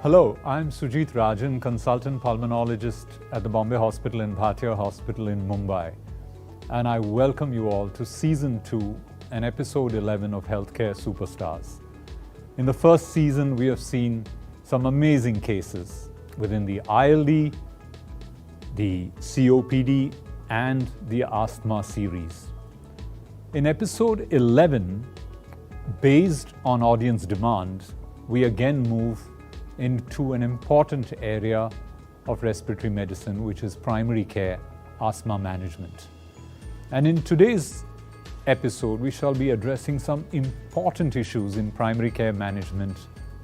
Hello, I'm Sujit Rajan, consultant pulmonologist at the Bombay Hospital and Bhatia Hospital in Mumbai. And I welcome you all to Season 2 and Episode 11 of Healthcare Superstars. In the first season, we have seen some amazing cases within the ILD, the COPD, and the Asthma series. In Episode 11, based on audience demand, we again move into an important area of respiratory medicine, which is primary care asthma management. And in today's episode, we shall be addressing some important issues in primary care management,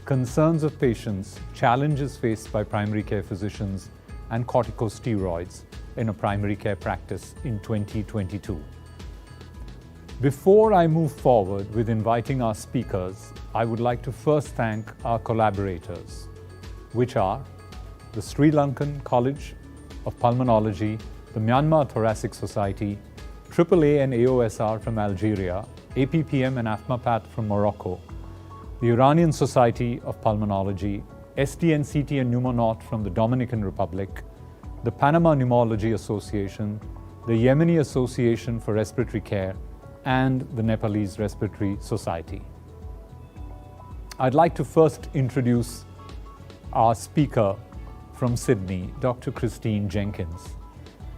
concerns of patients, challenges faced by primary care physicians, and corticosteroids in a primary care practice in 2022. Before I move forward with inviting our speakers, I would like to first thank our collaborators, which are the Sri Lankan College of Pulmonology, the Myanmar Thoracic Society, AAA and AOSR from Algeria, APPM and AFMAPAT from Morocco, the Iranian Society of Pulmonology, STNCT and Pneumonaut from the Dominican Republic, the Panama Pneumology Association, the Yemeni Association for Respiratory Care, and the Nepalese Respiratory Society. I'd like to first introduce our speaker from Sydney, Dr. Christine Jenkins.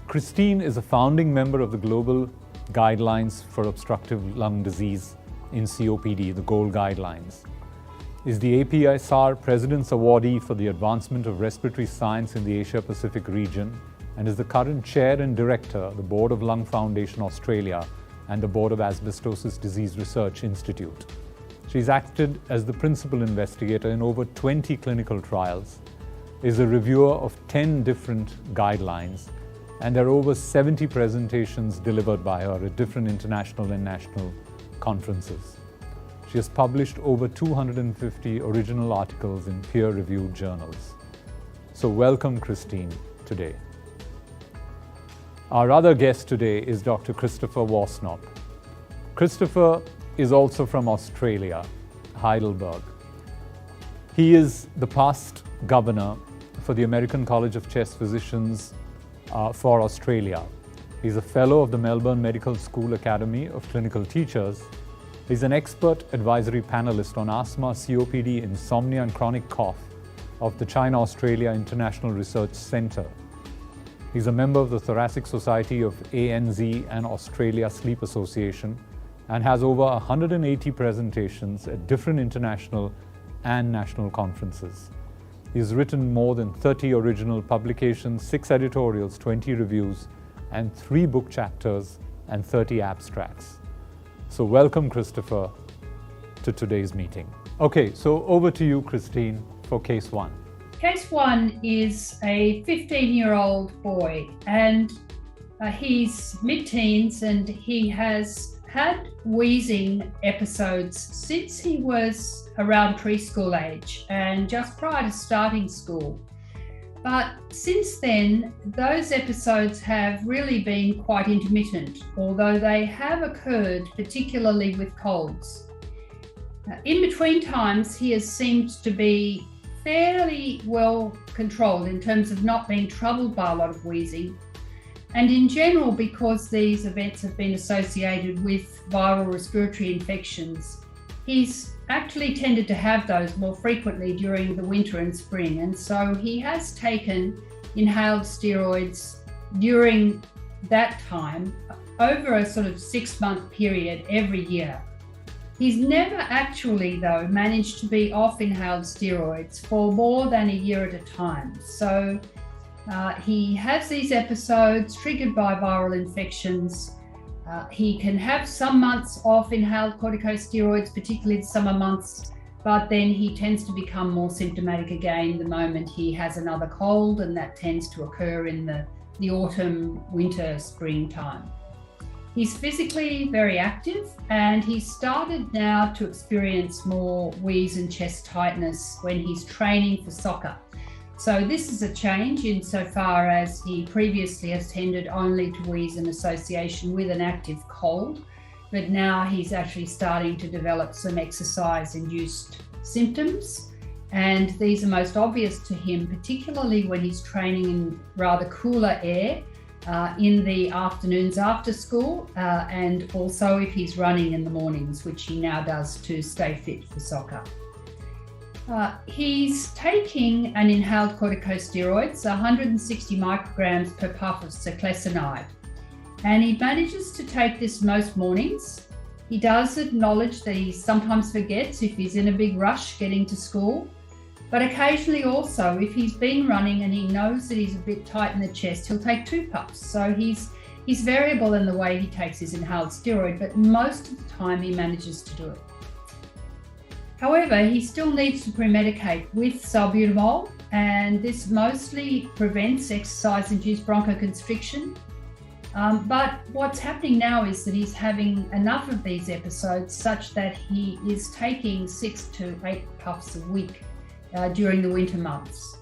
Christine is a founding member of the Global Guidelines for Obstructive Lung Disease in COPD, the GOLD Guidelines, is the APSR President's Awardee for the Advancement of Respiratory Science in the Asia-Pacific region, and is the current Chair and Director of the Board of Lung Foundation Australia and the Board of Asbestosis Disease Research Institute. She's acted as the principal investigator in over 20 clinical trials, is a reviewer of 10 different guidelines, and there are over 70 presentations delivered by her at different international and national conferences. She has published over 250 original articles in peer-reviewed journals. So welcome, Christine, today. Our other guest today is Dr. Christopher Wassnot. Christopher is also from Australia, Heidelberg. He is the past governor for the American College of Chest Physicians for Australia. He's a fellow of the Melbourne Medical School Academy of Clinical Teachers. He's an expert advisory panelist on asthma, COPD, insomnia, and chronic cough of the China-Australia International Research Centre. He's a member of the Thoracic Society of ANZ and Australia Sleep Association, and has over 180 presentations at different international and national conferences. He's written more than 30 original publications, 6 editorials, 20 reviews, and 3 book chapters and 30 abstracts. So welcome, Christopher, to today's meeting. Okay, so over to you, Christine, for case 1. Case 1 is a 15-year-old boy, and he's mid-teens, and he has had wheezing episodes since he was around preschool age and just prior to starting school. But since then, those episodes have really been quite intermittent, although they have occurred particularly with colds. In between times, he has seemed to be fairly well controlled in terms of not being troubled by a lot of wheezing. And in general, because these events have been associated with viral respiratory infections, he's actually tended to have those more frequently during the winter and spring. And so he has taken inhaled steroids during that time over a sort of 6-month period every year. He's never actually, though, managed to be off inhaled steroids for more than a year at a time. So he has these episodes triggered by viral infections. He can have some months off inhaled corticosteroids, particularly the summer months, but then he tends to become more symptomatic again the moment he has another cold, and that tends to occur in the autumn, winter, spring time. He's physically very active, and he's started now to experience more wheeze and chest tightness when he's training for soccer. So this is a change insofar as he previously has tended only to wheeze in association with an active cold, but now he's actually starting to develop some exercise-induced symptoms. And these are most obvious to him, particularly when he's training in rather cooler air in the afternoons after school, and also if he's running in the mornings, which he now does to stay fit for soccer. He's taking an inhaled corticosteroids, 160 micrograms per puff of cyclosinide, and he manages to take this most mornings. He does acknowledge that he sometimes forgets if he's in a big rush getting to school, but occasionally also if he's been running and he knows that he's a bit tight in the chest, he'll take 2 puffs. So he's variable in the way he takes his inhaled steroid, but most of the time he manages to do it. However, he still needs to premedicate with salbutamol, and this mostly prevents exercise-induced bronchoconstriction. But what's happening now is that he's having enough of these episodes such that he is taking 6 to 8 puffs a week during the winter months.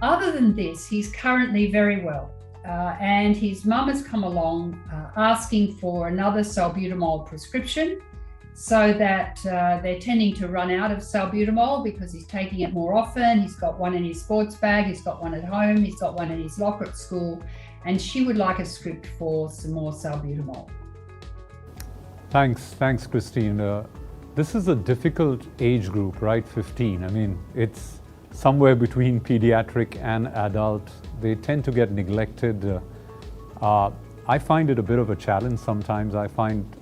Other than this, he's currently very well, and his mum has come along asking for another salbutamol prescription, so that they're tending to run out of salbutamol because he's taking it more often. He's got one in his sports bag, he's got one at home, he's got one in his locker at school, and she would like a script for some more salbutamol. Thanks, Christine. This is a difficult age group, right? 15. I mean, it's somewhere between pediatric and adult. They tend to get neglected. I find it a bit of a challenge sometimes. I find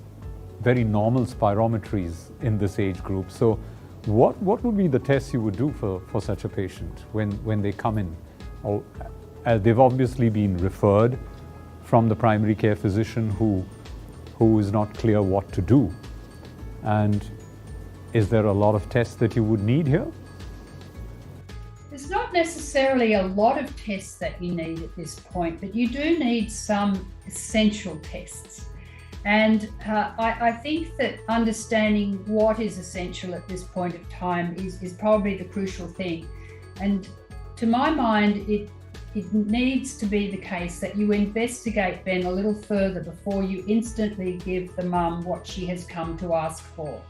very normal spirometries in this age group. So what would be the tests you would do for such a patient when they come in? Or, they've obviously been referred from the primary care physician who is not clear what to do. And is there a lot of tests that you would need here? There's not necessarily a lot of tests that you need at this point, but you do need some essential tests. And I think that understanding what is essential at this point of time is probably the crucial thing. And to my mind, it needs to be the case that you investigate Ben a little further before you instantly give the mum what she has come to ask for.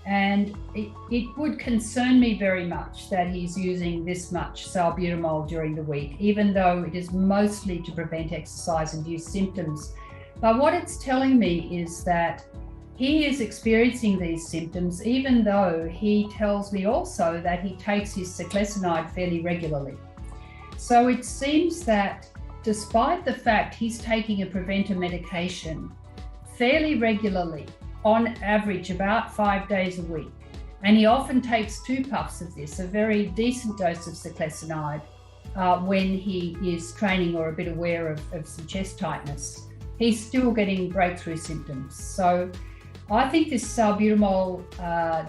And it would concern me very much that he's using this much salbutamol during the week, even though it is mostly to prevent exercise-induced symptoms. But what it's telling me is that he is experiencing these symptoms, even though he tells me also that he takes his cyclosinide fairly regularly. So it seems that despite the fact he's taking a preventer medication fairly regularly, on average about 5 days a week, and he often takes 2 puffs of this, a very decent dose of cyclosinide, when he is training or a bit aware of some chest tightness, he's still getting breakthrough symptoms. So I think this salbutamol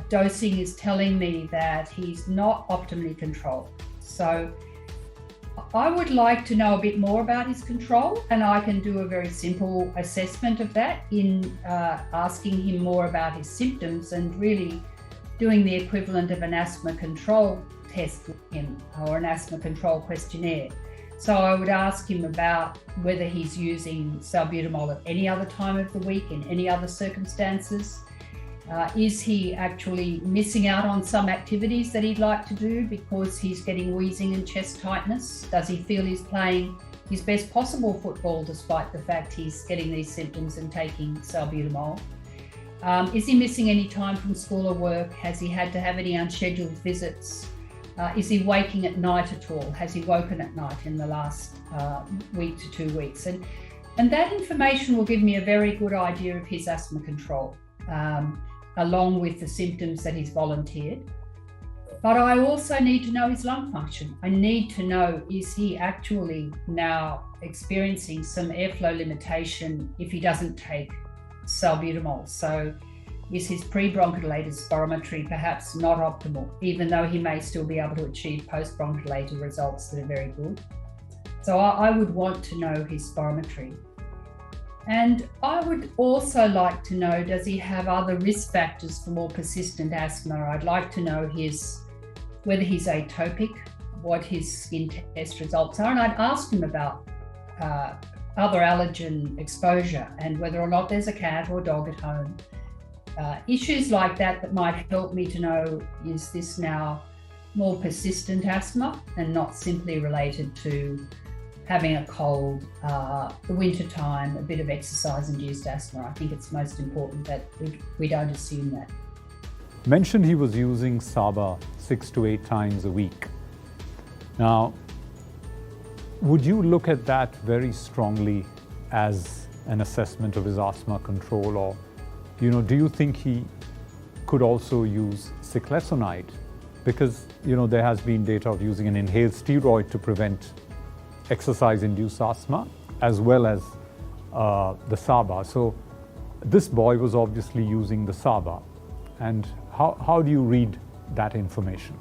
dosing is telling me that he's not optimally controlled. So I would like to know a bit more about his control, and I can do a very simple assessment of that in asking him more about his symptoms and really doing the equivalent of an asthma control test with him, or an asthma control questionnaire. So I would ask him about whether he's using salbutamol at any other time of the week, in any other circumstances. Is he actually missing out on some activities that he'd like to do because he's getting wheezing and chest tightness? Does he feel he's playing his best possible football despite the fact he's getting these symptoms and taking salbutamol? Is he missing any time from school or work? Has he had to have any unscheduled visits? Is he waking at night at all? Has he woken at night in the last week to 2 weeks? And that information will give me a very good idea of his asthma control, along with the symptoms that he's volunteered. But I also need to know his lung function. I need to know, is he actually now experiencing some airflow limitation if he doesn't take salbutamol? So is his pre-bronchodilator spirometry perhaps not optimal, even though he may still be able to achieve post-bronchodilator results that are very good? So I would want to know his spirometry. And I would also like to know, does he have other risk factors for more persistent asthma? I'd like to know whether he's atopic, what his skin test results are, and I'd ask him about other allergen exposure and whether or not there's a cat or dog at home. issues like that might help me to know, is this now more persistent asthma and not simply related to having a cold, the winter time, a bit of exercise-induced asthma. I think it's most important that we don't assume that. Mentioned he was using SABA 6 to 8 times a week. Now, would you look at that very strongly as an assessment of his asthma control, or do you think he could also use ciclesonide? Because there has been data of using an inhaled steroid to prevent exercise-induced asthma as well as the SABA. So this boy was obviously using the SABA. And how do you read that information?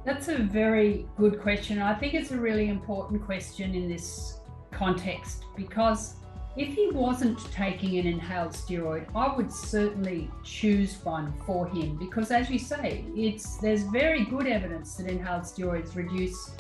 That's a very good question. I think it's a really important question in this context, because if he wasn't taking an inhaled steroid, I would certainly choose one for him, because as you say, there's very good evidence that inhaled steroids reduce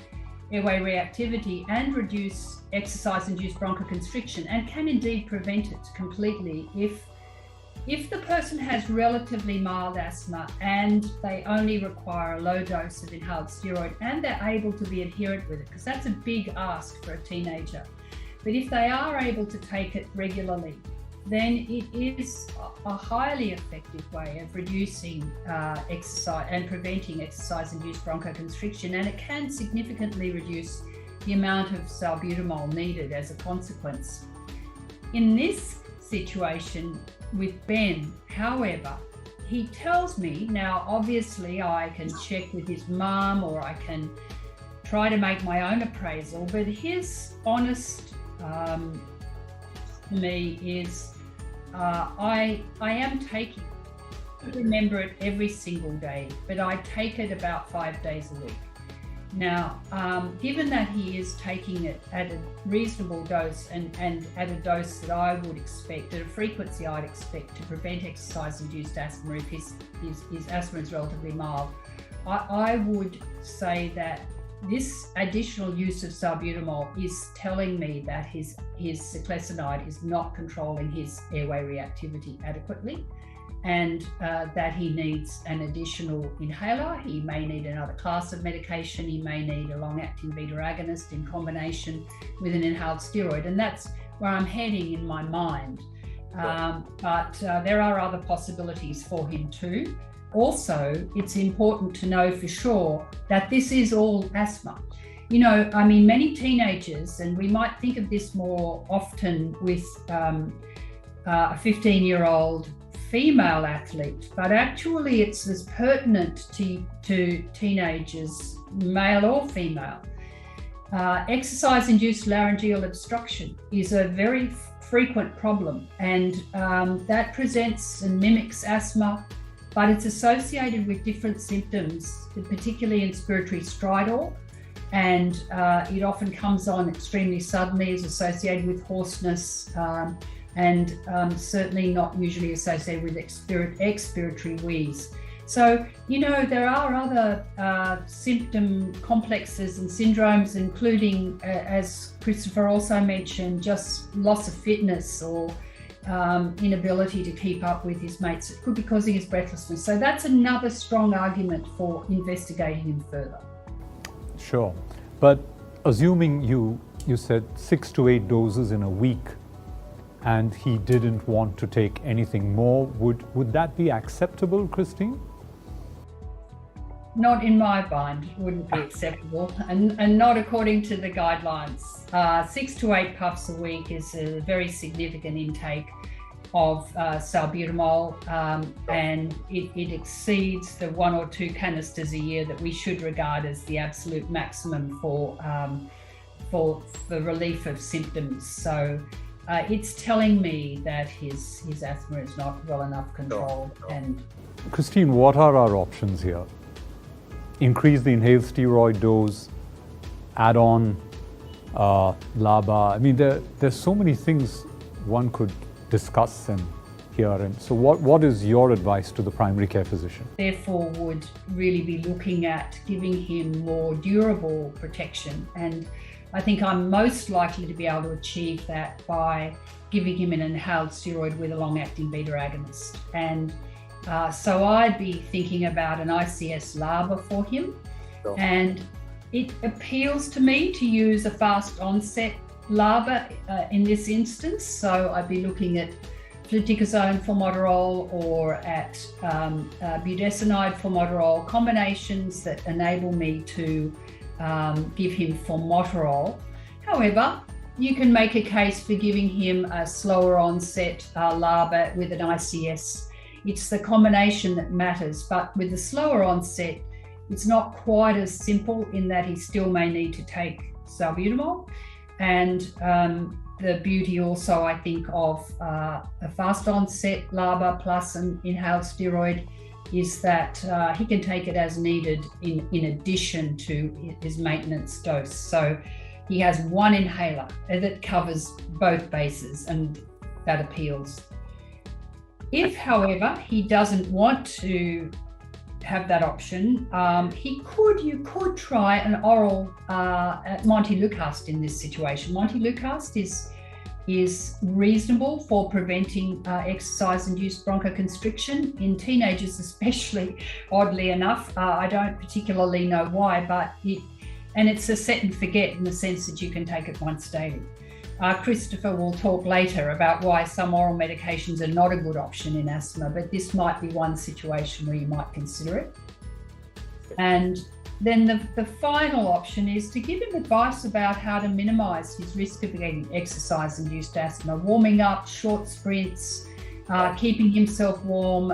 airway reactivity and reduce exercise-induced bronchoconstriction, and can indeed prevent it completely if the person has relatively mild asthma and they only require a low dose of inhaled steroid and they're able to be adherent with it, because that's a big ask for a teenager. But if they are able to take it regularly, then it is a highly effective way of reducing exercise and preventing exercise-induced bronchoconstriction, and it can significantly reduce the amount of salbutamol needed as a consequence. In this situation with Ben, however, he tells me, now obviously I can check with his mum or I can try to make my own appraisal, but his honest to me is I am taking, I remember it every single day, but I take it about 5 days a week. Now, given that he is taking it at a reasonable dose and at a dose that I would expect, at a frequency I'd expect to prevent exercise-induced asthma if his asthma is relatively mild, I would say that this additional use of salbutamol is telling me that his ciclesonide is not controlling his airway reactivity adequately, and that he needs an additional inhaler. He may need another class of medication. He may need a long-acting beta agonist in combination with an inhaled steroid, and that's where I'm heading in my mind. But there are other possibilities for him too. Also, it's important to know for sure that this is all asthma. Many teenagers, and we might think of this more often with a 15-year-old female athlete, but actually it's as pertinent to teenagers, male or female. Exercise-induced laryngeal obstruction is a very frequent problem, and that presents and mimics asthma, but it's associated with different symptoms, particularly in inspiratory stridor, and it often comes on extremely suddenly, is associated with hoarseness, and certainly not usually associated with expiratory wheeze. So, there are other symptom complexes and syndromes, including, as Christopher also mentioned, just loss of fitness or inability to keep up with his mates. It could be causing his breathlessness. So that's another strong argument for investigating him further. Sure. But assuming you said 6 to 8 doses in a week, and he didn't want to take anything more, would that be acceptable, Christine? Not in my mind, it wouldn't be acceptable, and not according to the guidelines. 6 to 8 puffs a week is a very significant intake of salbutamol, and it exceeds the 1 or 2 canisters a year that we should regard as the absolute maximum for the relief of symptoms. So it's telling me that his asthma is not well enough controlled. And Christine, what are our options here? Increase the inhaled steroid dose, add on LABA. I mean, there's so many things one could discuss and here. And so what is your advice to the primary care physician? Therefore, would really be looking at giving him more durable protection. And I think I'm most likely to be able to achieve that by giving him an inhaled steroid with a long-acting beta agonist. And so I'd be thinking about an ICS LABA for him. Sure. And it appeals to me to use a fast onset LABA in this instance. So I'd be looking at fluticasone formoterol or at budesonide formoterol, combinations that enable me to give him formoterol. However, you can make a case for giving him a slower onset LABA with an ICS. It's the combination that matters, but with the slower onset, it's not quite as simple in that he still may need to take salbutamol. And the beauty also, I think, of a fast onset LABA plus an inhaled steroid is that he can take it as needed in addition to his maintenance dose. So he has one inhaler that covers both bases, and that appeals. If, however, he doesn't want to have that option, you could try an oral montelukast in this situation. Montelukast is reasonable for preventing exercise-induced bronchoconstriction in teenagers, especially. Oddly enough, I don't particularly know why, but it's a set and forget in the sense that you can take it once daily. Christopher will talk later about why some oral medications are not a good option in asthma, but this might be one situation where you might consider it. And then the final option is to give him advice about how to minimise his risk of getting exercise-induced asthma, warming up, short sprints, keeping himself warm.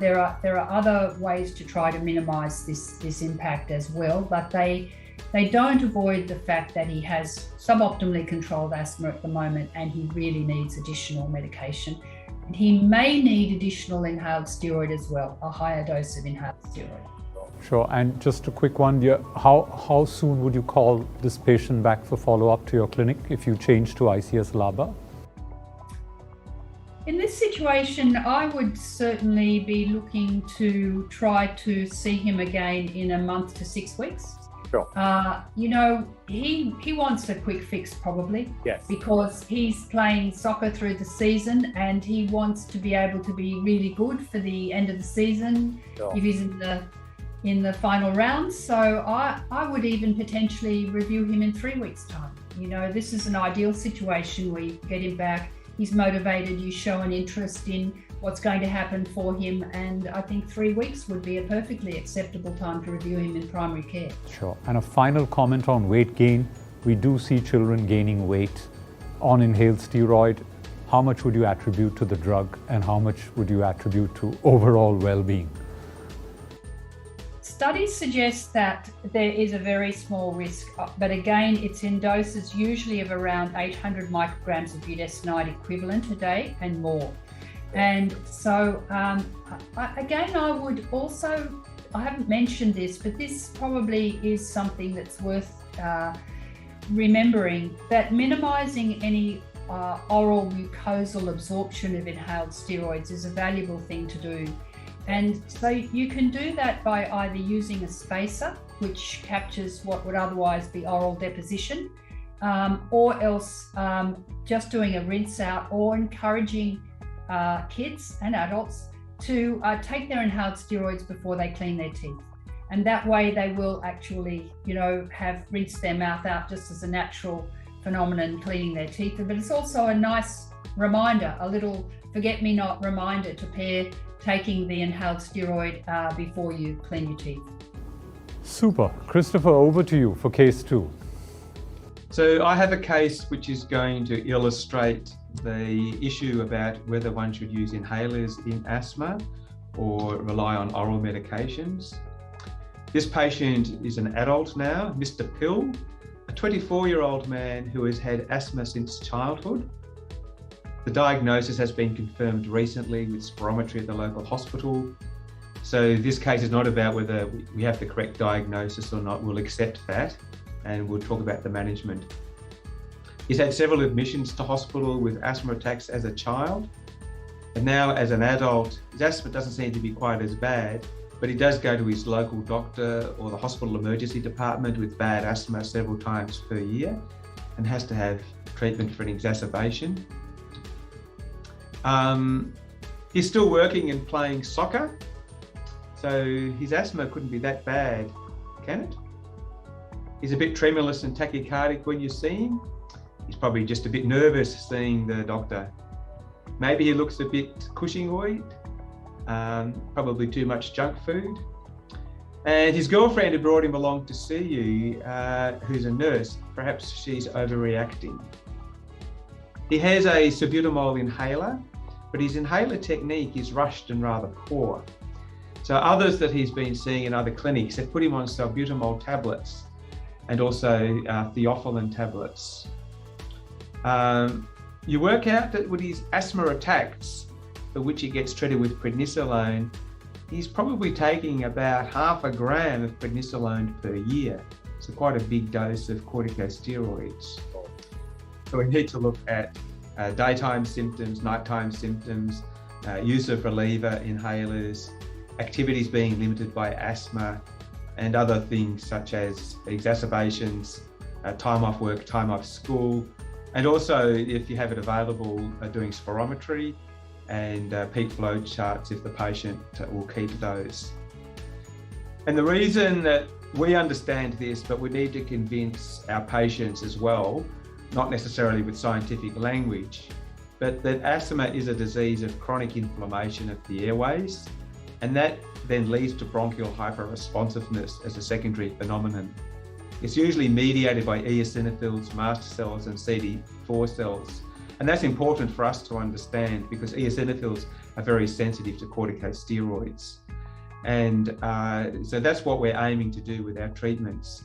There are other ways to try to minimise this impact as well, but they don't avoid the fact that he has suboptimally controlled asthma at the moment and he really needs additional medication. And he may need additional inhaled steroid as well, a higher dose of inhaled steroid. Sure, and just a quick one, how soon would you call this patient back for follow-up to your clinic if you change to ICS LABA? In this situation, I would certainly be looking to try to see him again in a month to 6 weeks. Sure. He wants a quick fix probably. Yes. Because he's playing soccer through the season and he wants to be able to be really good for the end of the season. Sure. If he's in the final rounds. So I would even potentially review him in 3 weeks' time. This is an ideal situation where you get him back, he's motivated, you show an interest in what's going to happen for him, and I think 3 weeks would be a perfectly acceptable time to review him in primary care. Sure. And a final comment on weight gain. We do see children gaining weight on inhaled steroid. How much would you attribute to the drug and how much would you attribute to overall well-being? Studies suggest that there is a very small risk, but again, it's in doses usually of around 800 micrograms of budesonide equivalent a day and more. And so, again, I haven't mentioned this, but this probably is something that's worth remembering, that minimizing any oral mucosal absorption of inhaled steroids is a valuable thing to do. And so you can do that by either using a spacer, which captures what would otherwise be oral deposition, or else just doing a rinse out, or encouraging kids and adults to take their inhaled steroids before they clean their teeth. And that way they will actually, have rinsed their mouth out just as a natural phenomenon, cleaning their teeth. But it's also a nice reminder, a little forget-me-not reminder to pair taking the inhaled steroid before you clean your teeth. Super. Christopher, over to you for case 2. So I have a case which is going to illustrate the issue about whether one should use inhalers in asthma or rely on oral medications. This patient is an adult now, Mr. Pill, a 24-year-old man who has had asthma since childhood. The diagnosis has been confirmed recently with spirometry at the local hospital. So this case is not about whether we have the correct diagnosis or not. We'll accept that and we'll talk about the management. He's had several admissions to hospital with asthma attacks as a child. And now as an adult, his asthma doesn't seem to be quite as bad, but he does go to his local doctor or the hospital emergency department with bad asthma several times per year and has to have treatment for an exacerbation. He's still working and playing soccer, so his asthma couldn't be that bad, can it? He's a bit tremulous and tachycardic when you see him. He's probably just a bit nervous seeing the doctor. Maybe he looks a bit Cushingoid, probably too much junk food. And his girlfriend had brought him along to see you, who's a nurse. Perhaps she's overreacting. He has a salbutamol inhaler, but his inhaler technique is rushed and rather poor. So others that he's been seeing in other clinics have put him on salbutamol tablets and also theophylline tablets. You work out that with his asthma attacks, for which he gets treated with prednisolone, he's probably taking about 0.5 gram of prednisolone per year. So quite a big dose of corticosteroids. So we need to look at daytime symptoms, nighttime symptoms, use of reliever inhalers, activities being limited by asthma, and other things such as exacerbations, time off work, time off school, and also, if you have it available, doing spirometry and peak flow charts if the patient will keep those. And the reason that we understand this, but we need to convince our patients as well, not necessarily with scientific language, but that asthma is a disease of chronic inflammation of the airways, and that then leads to bronchial hyperresponsiveness as a secondary phenomenon. It's usually mediated by eosinophils, mast cells, and CD4 cells. And that's important for us to understand because eosinophils are very sensitive to corticosteroids. And so that's what we're aiming to do with our treatments.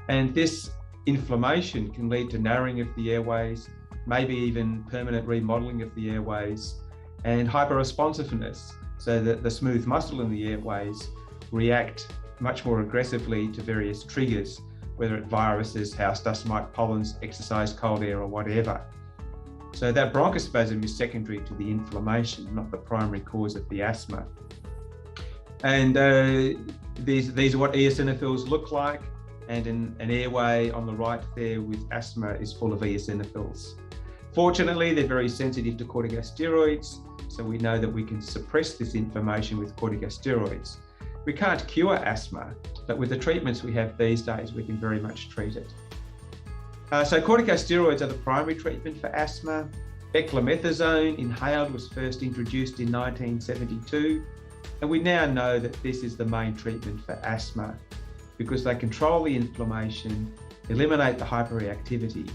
And this inflammation can lead to narrowing of the airways, maybe even permanent remodeling of the airways, and hyperresponsiveness, so that the smooth muscle in the airways react much more aggressively to various triggers, whether it's viruses, house dust mite, pollens, exercise, cold air, or whatever. So that bronchospasm is secondary to the inflammation, not the primary cause of the asthma. And these are what eosinophils look like. And an airway on the right there with asthma is full of eosinophils. Fortunately, they're very sensitive to corticosteroids, so we know that we can suppress this inflammation with corticosteroids. We can't cure asthma, but with the treatments we have these days, we can very much treat it. So corticosteroids are the primary treatment for asthma. Beclomethasone inhaled was first introduced in 1972, and we now know that this is the main treatment for asthma because they control the inflammation, eliminate the hyperreactivity.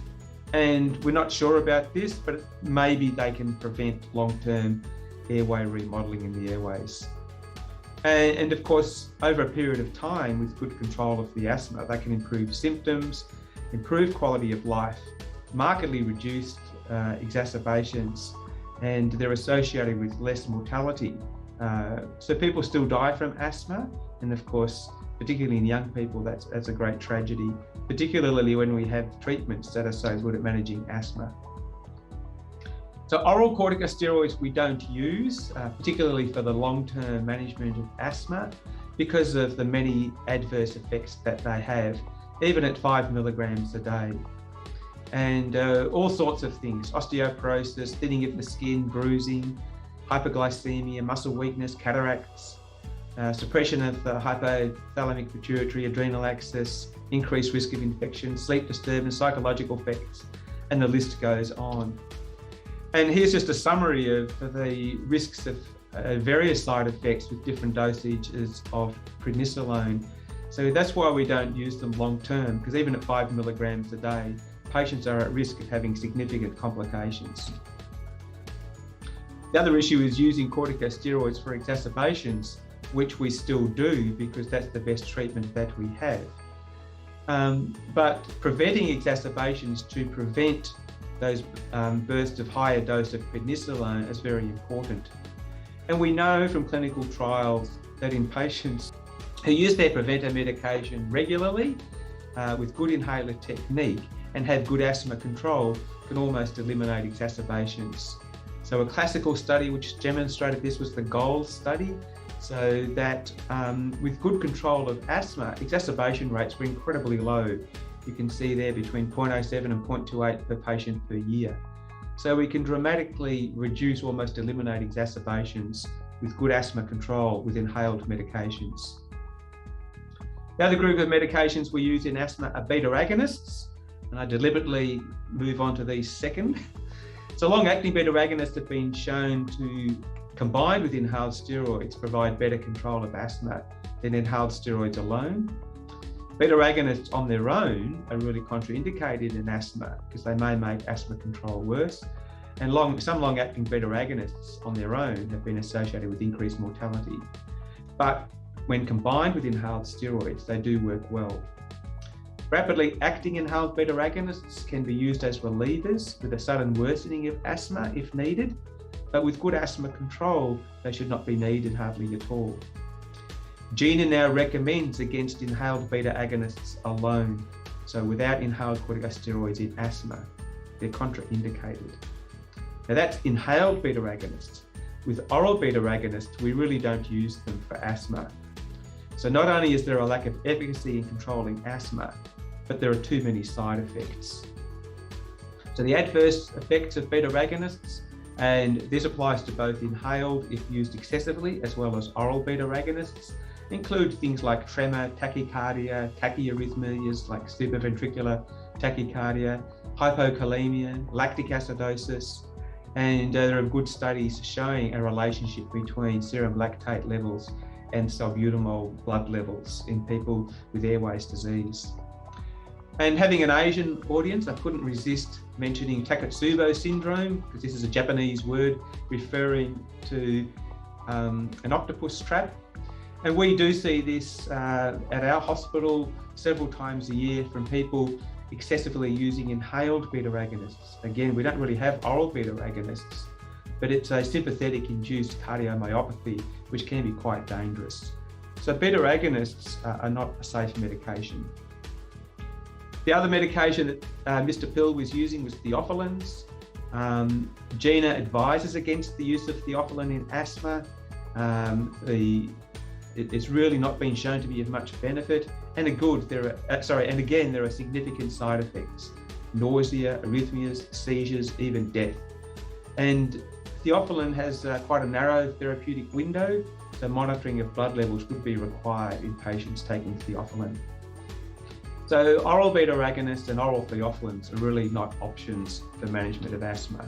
And we're not sure about this, but maybe they can prevent long-term airway remodeling in the airways. And of course, over a period of time, with good control of the asthma, they can improve symptoms, improve quality of life, markedly reduce exacerbations, and they're associated with less mortality. So people still die from asthma, and of course, particularly in young people, that's a great tragedy, particularly when we have treatments that are so good at managing asthma. So oral corticosteroids we don't use, particularly for the long-term management of asthma, because of the many adverse effects that they have, even at 5 milligrams a day. And all sorts of things, osteoporosis, thinning of the skin, bruising, hyperglycemia, muscle weakness, cataracts, suppression of the hypothalamic pituitary adrenal axis, increased risk of infection, sleep disturbance, psychological effects, and the list goes on. And here's just a summary of the risks of various side effects with different dosages of prednisolone. So that's why we don't use them long term, because even at 5 milligrams a day, patients are at risk of having significant complications. The other issue is using corticosteroids for exacerbations, which we still do because that's the best treatment that we have. But preventing exacerbations to prevent those bursts of higher dose of prednisolone is very important. And we know from clinical trials that in patients who use their preventer medication regularly with good inhaler technique and have good asthma control can almost eliminate exacerbations. So a classical study which demonstrated this was the GOLD study, so that with good control of asthma, exacerbation rates were incredibly low. You can see there between 0.07 and 0.28 per patient per year. So we can dramatically reduce, almost eliminate exacerbations with good asthma control with inhaled medications. The other group of medications we use in asthma are beta agonists, and I deliberately move on to these second. So long-acting beta agonists have been shown to, combined with inhaled steroids, provide better control of asthma than inhaled steroids alone. Beta agonists on their own are really contraindicated in asthma because they may make asthma control worse. And some long-acting beta agonists on their own have been associated with increased mortality. But when combined with inhaled steroids, they do work well. Rapidly acting inhaled beta agonists can be used as relievers with a sudden worsening of asthma if needed, but with good asthma control, they should not be needed hardly at all. GINA now recommends against inhaled beta agonists alone, so without inhaled corticosteroids in asthma. They're contraindicated. Now that's inhaled beta agonists. With oral beta agonists, we really don't use them for asthma. So not only is there a lack of efficacy in controlling asthma, but there are too many side effects. So the adverse effects of beta agonists, and this applies to both inhaled if used excessively, as well as oral beta agonists, include things like tremor, tachycardia, tachyarrhythmias like supraventricular tachycardia, hypokalemia, lactic acidosis, and there are good studies showing a relationship between serum lactate levels and salbutamol blood levels in people with airways disease. And having an Asian audience, I couldn't resist mentioning Takatsubo Syndrome, because this is a Japanese word referring to an octopus trap. And we do see this at our hospital several times a year from people excessively using inhaled beta agonists. Again, we don't really have oral beta agonists, but it's a sympathetic induced cardiomyopathy, which can be quite dangerous. So beta agonists are not a safe medication. The other medication that Mr. Pill was using was theophylline. GINA advises against the use of theophylline in asthma. It's really not been shown to be of much benefit. And again, there are significant side effects: nausea, arrhythmias, seizures, even death. And theophylline has quite a narrow therapeutic window, so monitoring of blood levels would be required in patients taking theophylline. So oral beta agonists and oral theophylline are really not options for management of asthma.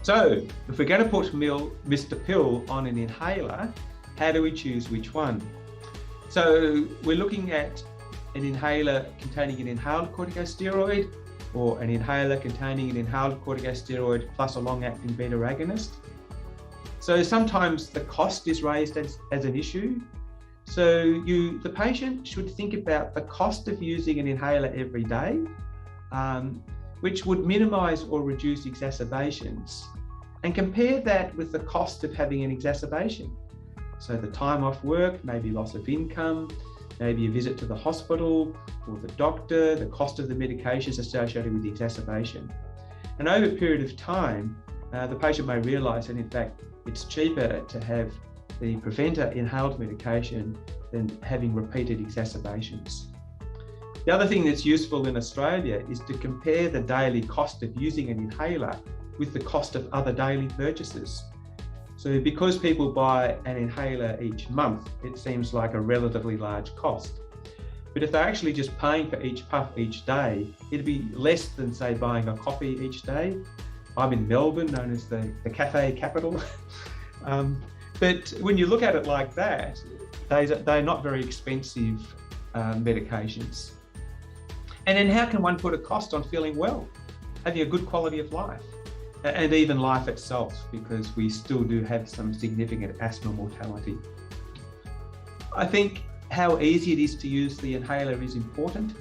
So if we're going to put Mr. Pill on an inhaler, how do we choose which one? So we're looking at an inhaler containing an inhaled corticosteroid, or an inhaler containing an inhaled corticosteroid plus a long-acting beta agonist. So sometimes the cost is raised as an issue. So the patient should think about the cost of using an inhaler every day, which would minimize or reduce exacerbations, and compare that with the cost of having an exacerbation. So the time off work, maybe loss of income, maybe a visit to the hospital or the doctor, the cost of the medications associated with the exacerbation. And over a period of time, the patient may realise that in fact it's cheaper to have the preventer inhaled medication than having repeated exacerbations. The other thing that's useful in Australia is to compare the daily cost of using an inhaler with the cost of other daily purchases. So because people buy an inhaler each month, it seems like a relatively large cost. But if they're actually just paying for each puff each day, it'd be less than, say, buying a coffee each day. I'm in Melbourne, known as the cafe capital. But when you look at it like that, they're not very expensive medications. And then how can one put a cost on feeling well, having a good quality of life, and even life itself, because we still do have some significant asthma mortality. I think how easy it is to use the inhaler is important.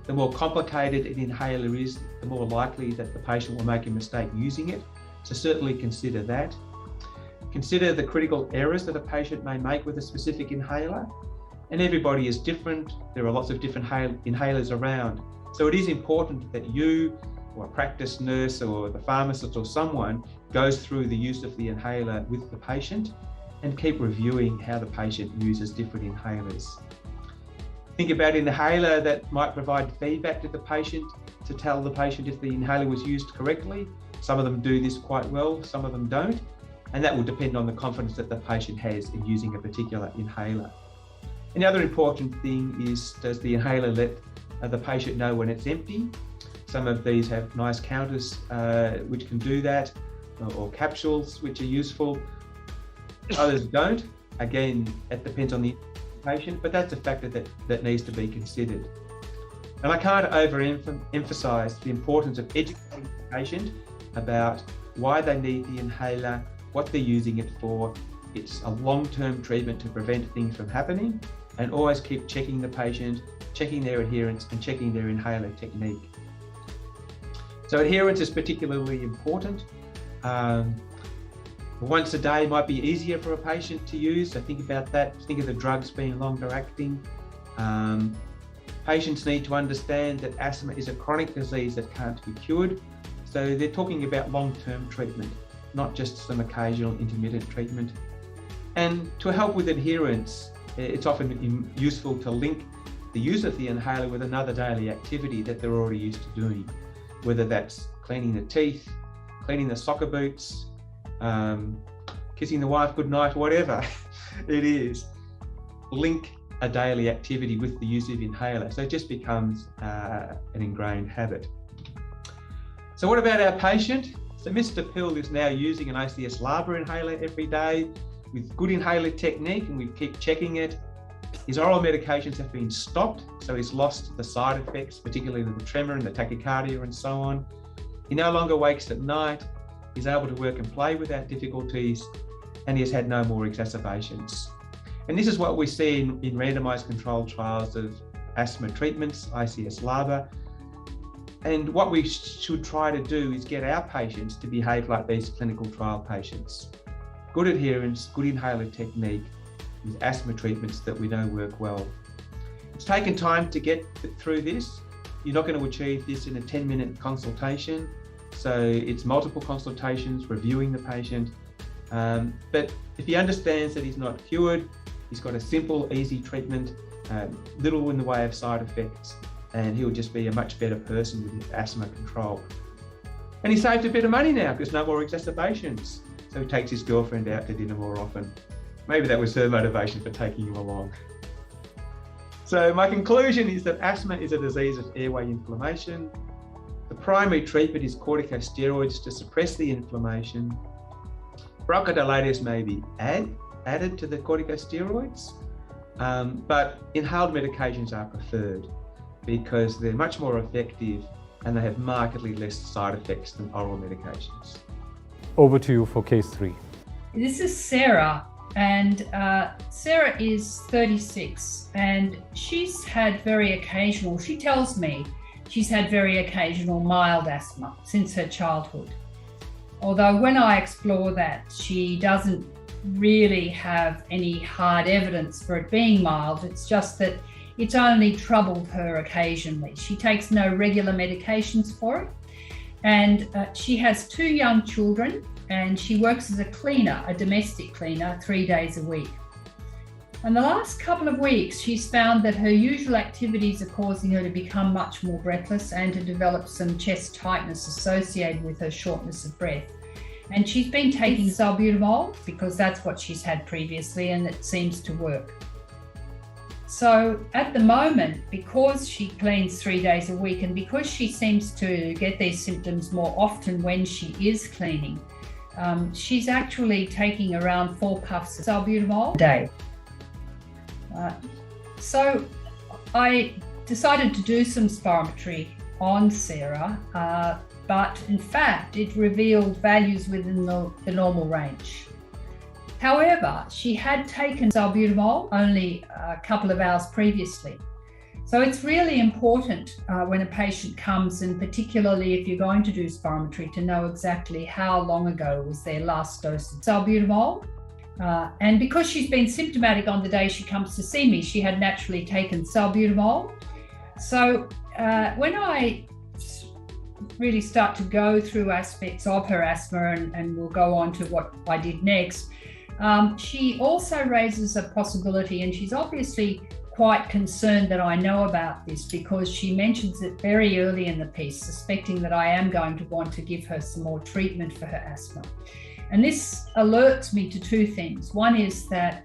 The more complicated an inhaler is, the more likely that the patient will make a mistake using it. So certainly consider that. Consider the critical errors that a patient may make with a specific inhaler. And everybody is different. There are lots of different inhalers around. So it is important that you or a practice nurse or the pharmacist or someone goes through the use of the inhaler with the patient and keep reviewing how the patient uses different inhalers. Think about an inhaler that might provide feedback to the patient to tell the patient if the inhaler was used correctly. Some of them do this quite well, some of them don't, and that will depend on the confidence that the patient has in using a particular inhaler. And the other important thing is, does the inhaler let the patient know when it's empty? Some of these have nice counters which can do that, or capsules which are useful. Others don't. Again, it depends on the patient, but that's a factor that needs to be considered. And I can't overemphasize the importance of educating the patient about why they need the inhaler, what they're using it for. It's a long-term treatment to prevent things from happening, and always keep checking the patient, checking their adherence and checking their inhaler technique. So adherence is particularly important. Once a day might be easier for a patient to use, so think about that. Think of the drugs being longer acting. Patients need to understand that asthma is a chronic disease that can't be cured. So they're talking about long-term treatment, not just some occasional intermittent treatment. And to help with adherence, it's often useful to link the use of the inhaler with another daily activity that they're already used to doing, whether that's cleaning the teeth, cleaning the soccer boots, kissing the wife goodnight, whatever it is. Link a daily activity with the use of inhaler, so it just becomes an ingrained habit. So what about our patient? So Mr. Pill is now using an ACS-LABA inhaler every day with good inhaler technique, and we keep checking it. His oral medications have been stopped, so he's lost the side effects, particularly the tremor and the tachycardia and so on. He no longer wakes at night. He's able to work and play without difficulties, and he has had no more exacerbations. And this is what we see in randomized controlled trials of asthma treatments, ACS-LABA. And what we should try to do is get our patients to behave like these clinical trial patients. Good adherence, good inhaler technique with asthma treatments that we know work well. It's taken time to get through this. You're not going to achieve this in a 10-minute consultation. So it's multiple consultations, reviewing the patient. But if he understands that he's not cured, he's got a simple, easy treatment, little in the way of side effects, and he'll just be a much better person with his asthma control. And he saved a bit of money now because no more exacerbations. So he takes his girlfriend out to dinner more often. Maybe that was her motivation for taking him along. So my conclusion is that asthma is a disease of airway inflammation. The primary treatment is corticosteroids to suppress the inflammation. Bronchodilators may be added to the corticosteroids, but inhaled medications are preferred because they're much more effective and they have markedly less side effects than oral medications. Over to you for case 3. This is Sarah, and Sarah is 36, and she's had very occasional, she tells me, she's had very occasional mild asthma since her childhood. Although when I explore that, she doesn't really have any hard evidence for it being mild. It's just that it's only troubled her occasionally. She takes no regular medications for it. And she has 2 young children, and she works as a cleaner, a domestic cleaner, 3 days a week. And the last couple of weeks, she's found that her usual activities are causing her to become much more breathless and to develop some chest tightness associated with her shortness of breath. And she's been taking salbutamol because that's what she's had previously, and it seems to work. So at the moment, because she cleans 3 days a week and because she seems to get these symptoms more often when she is cleaning, she's actually taking around 4 puffs of salbutamol a day. So I decided to do some spirometry on Sarah, but in fact it revealed values within the normal range. However, she had taken salbutamol only a couple of hours previously. So it's really important when a patient comes, and particularly if you're going to do spirometry, to know exactly how long ago was their last dose of salbutamol. And because she's been symptomatic on the day she comes to see me, she had naturally taken salbutamol. So when I really start to go through aspects of her asthma, and we'll go on to what I did next. She also raises a possibility, and she's obviously quite concerned that I know about this, because she mentions it very early in the piece, suspecting that I am going to want to give her some more treatment for her asthma. And this alerts me to two things. One is that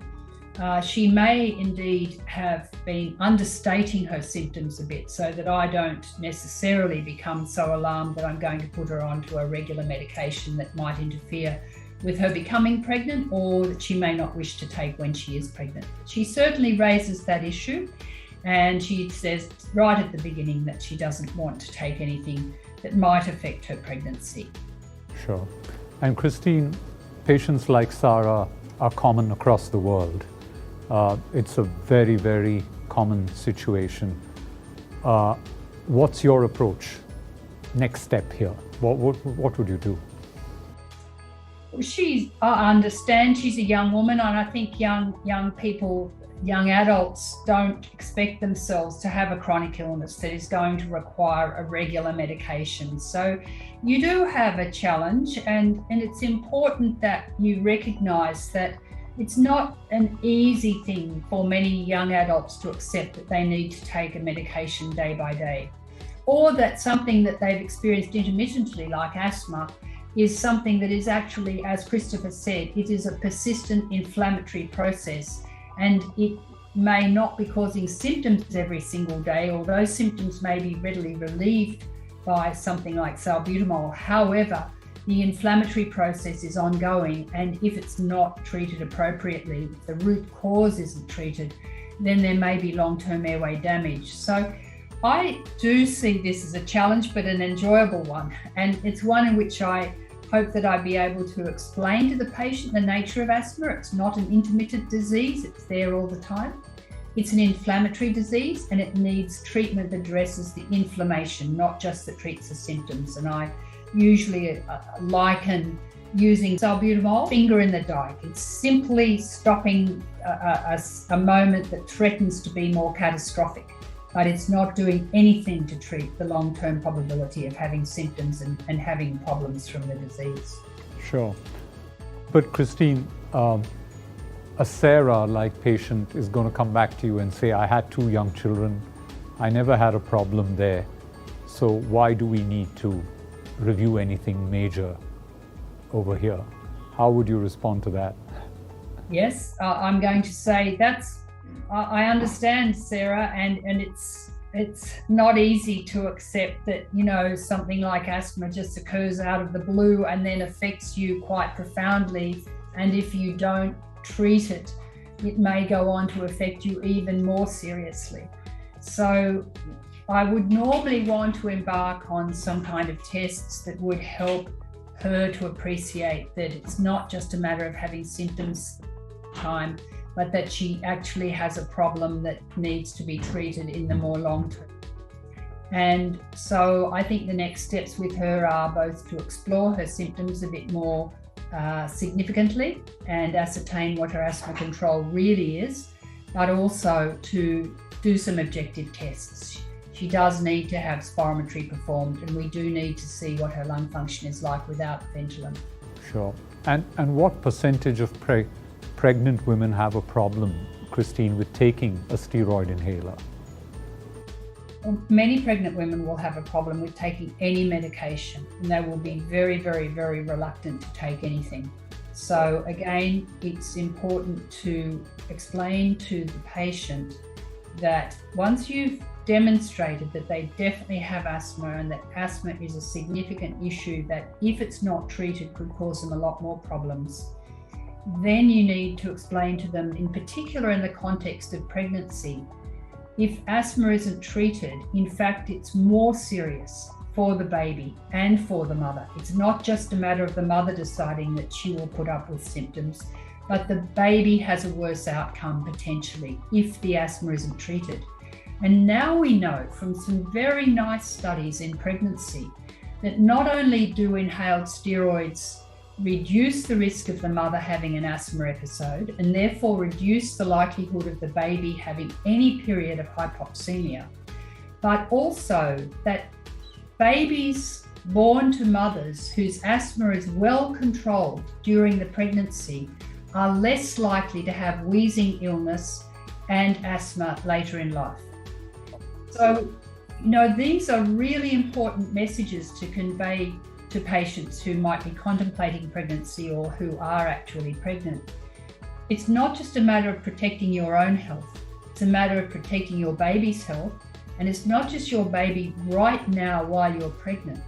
she may indeed have been understating her symptoms a bit, so that I don't necessarily become so alarmed that I'm going to put her onto a regular medication that might interfere with her becoming pregnant, or that she may not wish to take when she is pregnant. She certainly raises that issue, and she says right at the beginning that she doesn't want to take anything that might affect her pregnancy. Sure. And Christine, patients like Sarah are common across the world. It's a very, very common situation. What's your approach? Next step here? What would you do? I understand she's a young woman, and I think young people, young adults don't expect themselves to have a chronic illness that is going to require a regular medication. So you do have a challenge, and it's important that you recognise that it's not an easy thing for many young adults to accept that they need to take a medication day by day, or that something that they've experienced intermittently, like asthma, is something that is actually, as Christopher said, it is a persistent inflammatory process, and it may not be causing symptoms every single day, although symptoms may be readily relieved by something like salbutamol. However, the inflammatory process is ongoing, and if it's not treated appropriately, if the root cause isn't treated, then there may be long-term airway damage. So I do see this as a challenge, but an enjoyable one, and it's one in which I hope that I'd be able to explain to the patient the nature of asthma. It's not an intermittent disease, it's there all the time. It's an inflammatory disease, and it needs treatment that addresses the inflammation, not just that treats the symptoms. And I usually liken using salbutamol, finger in the dike. It's simply stopping a moment that threatens to be more catastrophic, but it's not doing anything to treat the long-term probability of having symptoms and having problems from the disease. Sure. But Christine, a Sarah-like patient is going to come back to you and say, I had 2 young children, I never had a problem there, so why do we need to review anything major over here? How would you respond to that? Yes, I'm going to say I understand, Sarah, and it's not easy to accept that, something like asthma just occurs out of the blue and then affects you quite profoundly, and if you don't treat it, it may go on to affect you even more seriously. So I would normally want to embark on some kind of tests that would help her to appreciate that it's not just a matter of having symptoms time, but that she actually has a problem that needs to be treated in the more long term. And so I think the next steps with her are both to explore her symptoms a bit more significantly and ascertain what her asthma control really is, but also to do some objective tests. She does need to have spirometry performed, and we do need to see what her lung function is like without Ventolin. Sure. And what percentage of pregnant women have a problem, Christine, with taking a steroid inhaler? Well, many pregnant women will have a problem with taking any medication, and they will be very, very, very reluctant to take anything. So again, it's important to explain to the patient that once you've demonstrated that they definitely have asthma, and that asthma is a significant issue that, if it's not treated, could cause them a lot more problems, then you need to explain to them, in particular in the context of pregnancy, if asthma isn't treated, in fact, it's more serious for the baby and for the mother. It's not just a matter of the mother deciding that she will put up with symptoms, but the baby has a worse outcome potentially if the asthma isn't treated. And now we know from some very nice studies in pregnancy that not only do inhaled steroids reduce the risk of the mother having an asthma episode, and therefore reduce the likelihood of the baby having any period of hypoxemia, but also that babies born to mothers whose asthma is well controlled during the pregnancy are less likely to have wheezing illness and asthma later in life. So, these are really important messages to convey to patients who might be contemplating pregnancy or who are actually pregnant. It's not just a matter of protecting your own health, it's a matter of protecting your baby's health. And it's not just your baby right now while you're pregnant,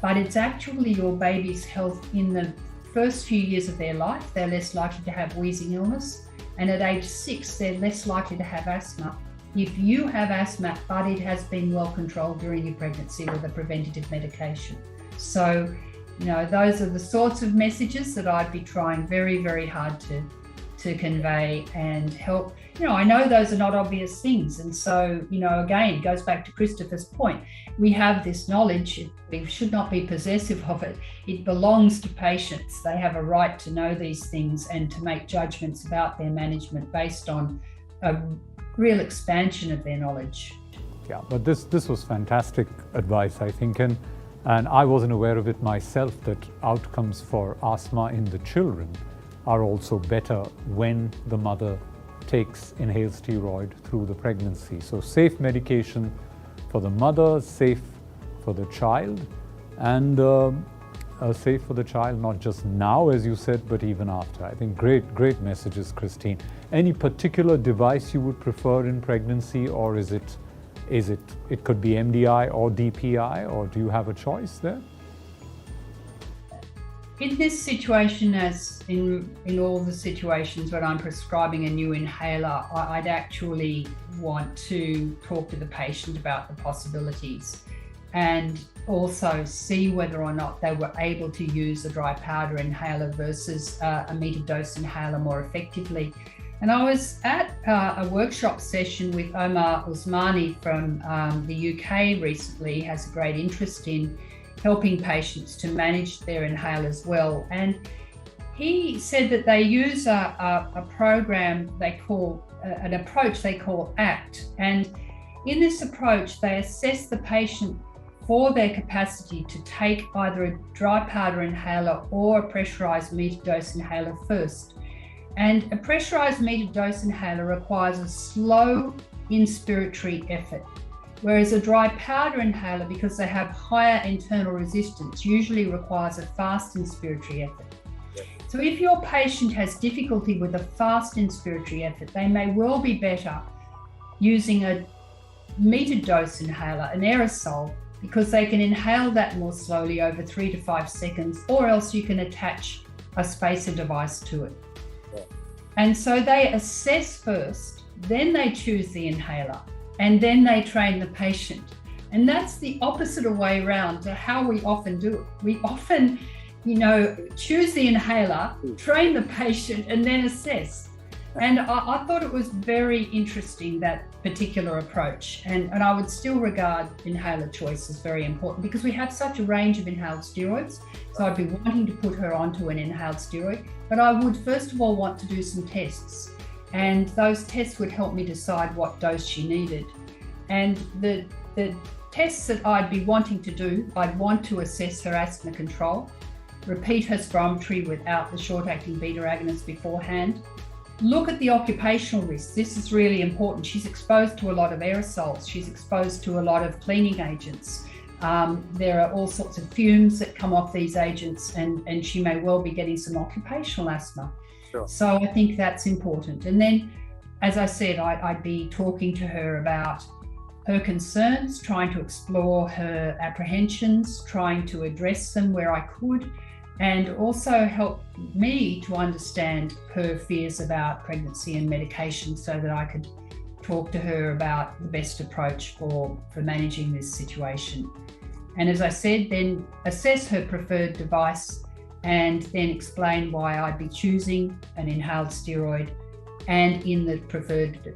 but it's actually your baby's health in the first few years of their life. They're less likely to have wheezing illness. And at age 6, they're less likely to have asthma. If you have asthma, but it has been well controlled during your pregnancy with a preventative medication. So, those are the sorts of messages that I'd be trying very, very hard to convey and help. I know those are not obvious things. And so, again, it goes back to Christopher's point. We have this knowledge. We should not be possessive of it. It belongs to patients. They have a right to know these things and to make judgments about their management based on a real expansion of their knowledge. Yeah, but this was fantastic advice, I think. And I wasn't aware of it myself, that outcomes for asthma in the children are also better when the mother takes inhaled steroid through the pregnancy. So safe medication for the mother, safe for the child, and safe for the child not just now, as you said, but even after. I think great messages, Christine. Any particular device you would prefer in pregnancy, or it could be MDI or DPI, or do you have a choice there? In this situation, as in all the situations when I'm prescribing a new inhaler, I'd actually want to talk to the patient about the possibilities and also see whether or not they were able to use a dry powder inhaler versus a metered dose inhaler more effectively. And I was at a workshop session with Omar Usmani from the UK recently. He has a great interest in helping patients to manage their inhalers well. And he said that they use a program they call, an approach they call ACT. And in this approach, they assess the patient for their capacity to take either a dry powder inhaler or a pressurized metered dose inhaler first. And a pressurized metered dose inhaler requires a slow inspiratory effort, whereas a dry powder inhaler, because they have higher internal resistance, usually requires a fast inspiratory effort. So if your patient has difficulty with a fast inspiratory effort, they may well be better using a metered dose inhaler, an aerosol, because they can inhale that more slowly over 3 to 5 seconds, or else you can attach a spacer device to it. And so they assess first, then they choose the inhaler, and then they train the patient. And that's the opposite way around to how we often do it. We often, choose the inhaler, train the patient, and then assess. And I thought it was very interesting, that particular approach. And I would still regard inhaler choice as very important, because we have such a range of inhaled steroids. So I'd be wanting to put her onto an inhaled steroid, but I would first of all want to do some tests. And those tests would help me decide what dose she needed. And the tests that I'd be wanting to do, I'd want to assess her asthma control, repeat her spirometry without the short-acting beta agonist beforehand. Look at the occupational risks. This is really important. She's exposed to a lot of aerosols. She's exposed to a lot of cleaning agents. There are all sorts of fumes that come off these agents, and she may well be getting some occupational asthma. Sure. So I think that's important. And then, as I said, I'd be talking to her about her concerns, trying to explore her apprehensions, trying to address them where I could, and also help me to understand her fears about pregnancy and medication, so that I could talk to her about the best approach for managing this situation. And as I said, then assess her preferred device, and then explain why I'd be choosing an inhaled steroid and in the preferred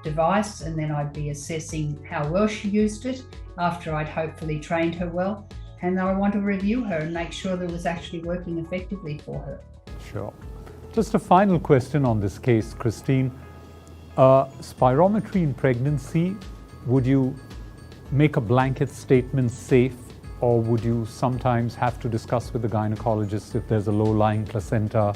device. And then I'd be assessing how well she used it after I'd hopefully trained her well. And I want to review her and make sure that it was actually working effectively for her. Sure. Just a final question on this case, Christine. Spirometry in pregnancy, would you make a blanket statement safe or would you sometimes have to discuss with the gynecologist if there's a low-lying placenta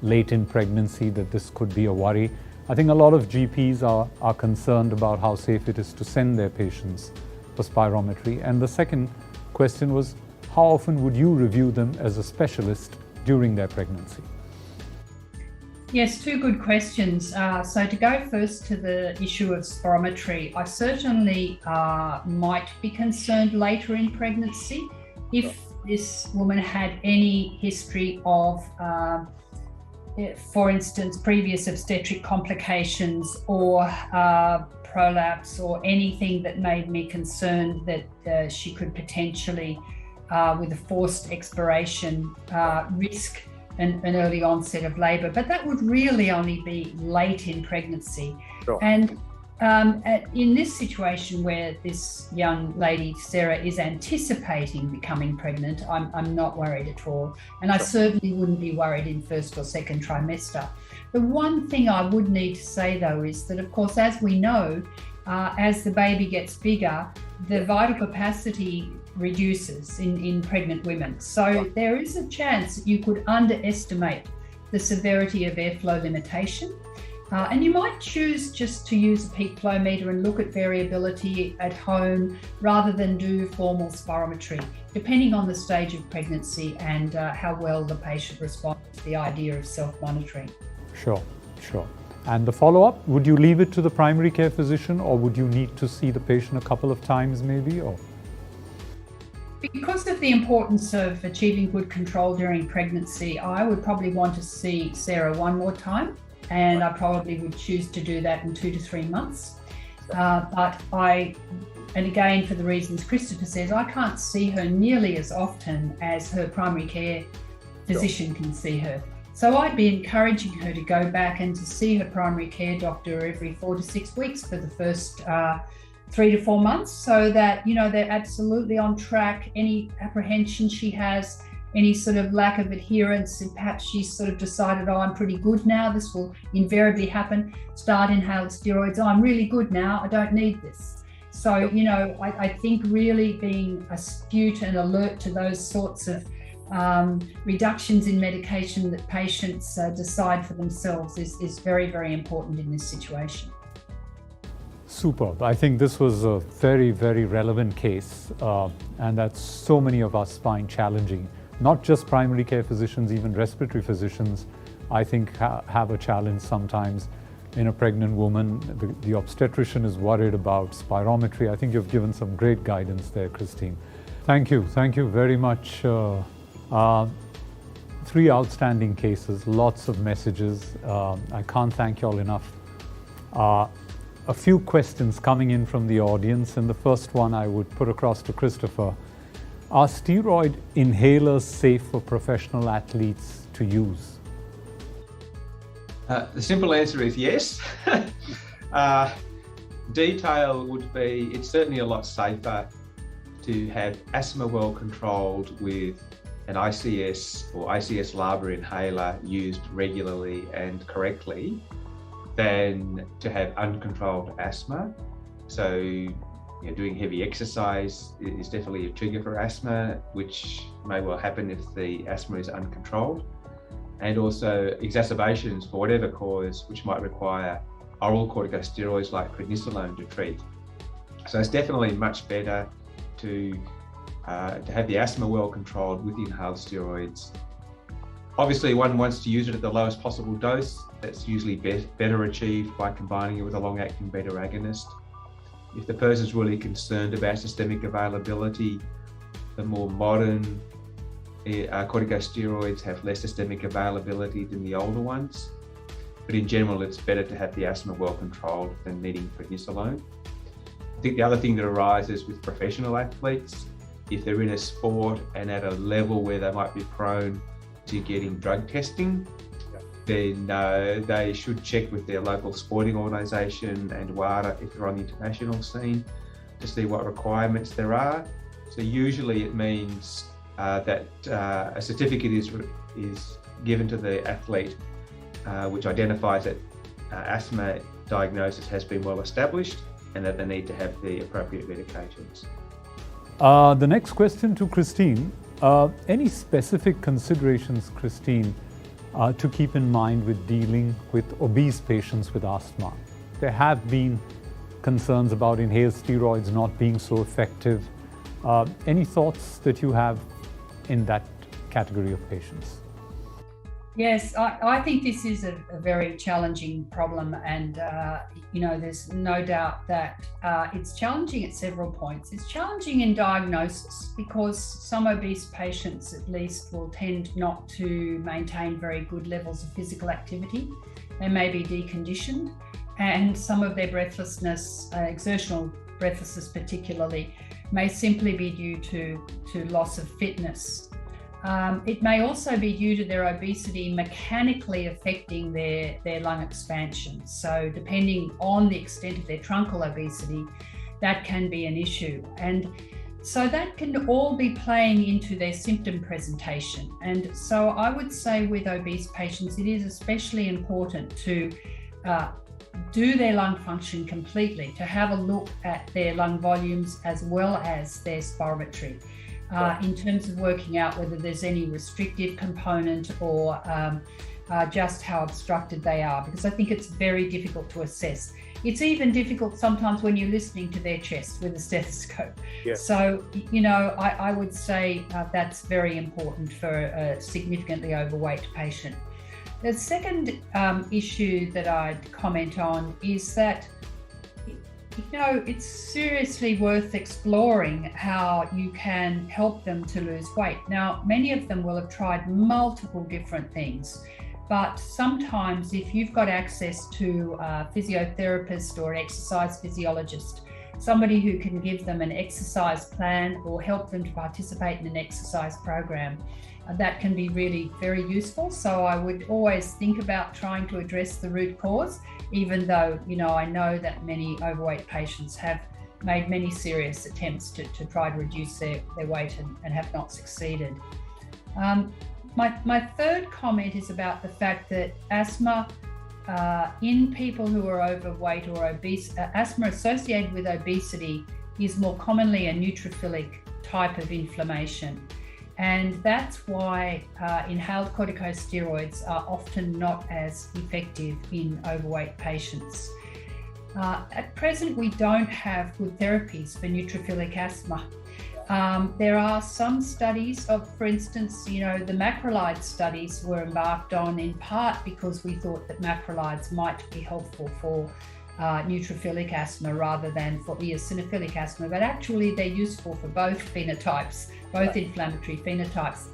late in pregnancy that this could be a worry? I think a lot of GPs are concerned about how safe it is to send their patients for spirometry. And the second question was, how often would you review them as a specialist during their pregnancy? Yes, two good questions. So to go first to the issue of spirometry, I certainly might be concerned later in pregnancy if this woman had any history of, for instance, previous obstetric complications or prolapse or anything that made me concerned that she could potentially, with a forced expiration, risk an early onset of labour. But that would really only be late in pregnancy. Sure. And in this situation where this young lady, Sarah, is anticipating becoming pregnant, I'm not worried at all. And I certainly wouldn't be worried in first or second trimester. The one thing I would need to say, though, is that, of course, as we know, as the baby gets bigger, the vital capacity reduces in pregnant women. So there is a chance that you could underestimate the severity of airflow limitation. And you might choose just to use a peak flow meter and look at variability at home rather than do formal spirometry, depending on the stage of pregnancy and how well the patient responds to the idea of self-monitoring. Sure. And the follow-up, would you leave it to the primary care physician, or would you need to see the patient a couple of times maybe? Or because of the importance of achieving good control during pregnancy, I would probably want to see Sarah one more time, and I probably would choose to do that in 2 to 3 months. And again, for the reasons Christopher says, I can't see her nearly as often as her primary care physician can see her. So I'd be encouraging her to go back and to see her primary care doctor every 4 to 6 weeks for the first 3 to 4 months, so that, they're absolutely on track. Any apprehension she has, any sort of lack of adherence, and perhaps she's sort of decided, I'm pretty good now, this will invariably happen, start inhaled steroids, I'm really good now, I don't need this. So, I think really being astute and alert to those sorts of reductions in medication that patients decide for themselves is very, very important in this situation. superb. I think this was a very, very relevant case, and that so many of us find challenging. Not just primary care physicians, even respiratory physicians, I think have a challenge sometimes. In a pregnant woman, the obstetrician is worried about spirometry. I think you've given some great guidance there, Christine. Thank you very much. 3 outstanding cases, lots of messages. I can't thank you all enough. A few questions coming in from the audience, and the first one I would put across to Christopher. Are steroid inhalers safe for professional athletes to use? The simple answer is yes. Detail would be, it's certainly a lot safer to have asthma well controlled with an ICS or ICS-LABA inhaler used regularly and correctly than to have uncontrolled asthma. So doing heavy exercise is definitely a trigger for asthma, which may well happen if the asthma is uncontrolled. And also exacerbations for whatever cause, which might require oral corticosteroids like prednisolone to treat. So it's definitely much better to have the asthma well controlled with inhaled steroids. Obviously, one wants to use it at the lowest possible dose. That's usually better achieved by combining it with a long-acting beta agonist. If the person's really concerned about systemic availability, the more modern corticosteroids have less systemic availability than the older ones. But in general, it's better to have the asthma well controlled than needing prednisolone. I think the other thing that arises with professional athletes, if they're in a sport and at a level where they might be prone to getting drug testing, then they should check with their local sporting organisation and WADA if they're on the international scene to see what requirements there are. So usually it means that a certificate is given to the athlete which identifies that asthma diagnosis has been well established and that they need to have the appropriate medications. The next question to Christine. Any specific considerations, Christine, to keep in mind with dealing with obese patients with asthma? There have been concerns about inhaled steroids not being so effective. Any thoughts that you have in that category of patients? Yes, I think this is a very challenging problem, and there's no doubt that it's challenging at several points. It's challenging in diagnosis because some obese patients, at least, will tend not to maintain very good levels of physical activity. They may be deconditioned, and some of their breathlessness, exertional breathlessness particularly, may simply be due to loss of fitness. It may also be due to their obesity mechanically affecting their lung expansion. So depending on the extent of their truncal obesity, that can be an issue. And so that can all be playing into their symptom presentation. And so I would say with obese patients, it is especially important to do their lung function completely, to have a look at their lung volumes as well as their spirometry. In terms of working out whether there's any restrictive component or just how obstructed they are, because I think it's very difficult to assess. It's even difficult sometimes when you're listening to their chest with a stethoscope. Yes. So, I would say that's very important for a significantly overweight patient. The second issue that I'd comment on is that it's seriously worth exploring how you can help them to lose weight. Now, many of them will have tried multiple different things, but sometimes if you've got access to a physiotherapist or an exercise physiologist, somebody who can give them an exercise plan or help them to participate in an exercise program, that can be really very useful. So I would always think about trying to address the root cause, even though, I know that many overweight patients have made many serious attempts to try to reduce their weight and have not succeeded. My third comment is about the fact that asthma in people who are overweight or obese, asthma associated with obesity is more commonly a neutrophilic type of inflammation. And that's why inhaled corticosteroids are often not as effective in overweight patients. At present, we don't have good therapies for neutrophilic asthma. There are some studies of, for instance, the macrolide studies were embarked on in part because we thought that macrolides might be helpful for neutrophilic asthma rather than for eosinophilic asthma, but actually they're useful for both phenotypes, both inflammatory phenotypes.